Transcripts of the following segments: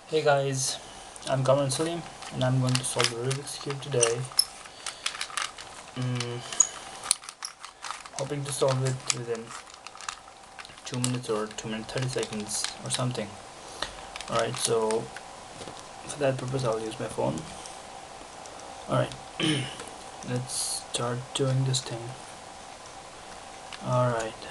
Hey guys, I'm Kamal Salim and I'm going to solve the Rubik's Cube today. Mm, Hoping to solve it within 2 minutes or 2 minutes 30 seconds or something. Alright, so for that purpose I'll use my phone. Alright, let's start doing this thing. Alright.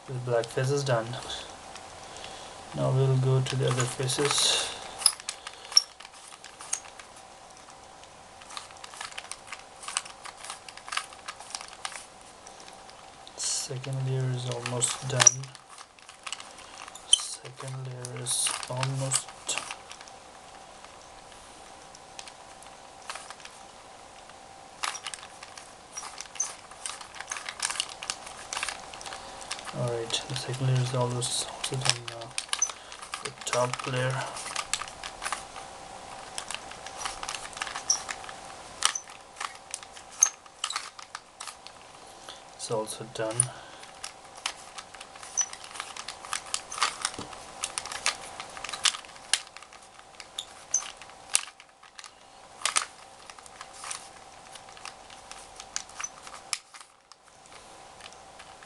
The black face is done. Now we'll go to the other faces. Second layer is almost done. Second layer is almost. Alright, the second layer is almost also done now. The top layer. It's also done.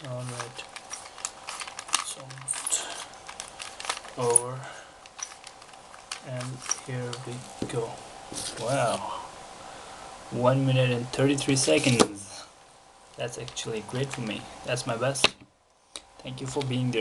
Alright, it's almost over, and here we go. Wow, 1 minute and 33 seconds. That's actually great for me. That's my best. Thank you for being there.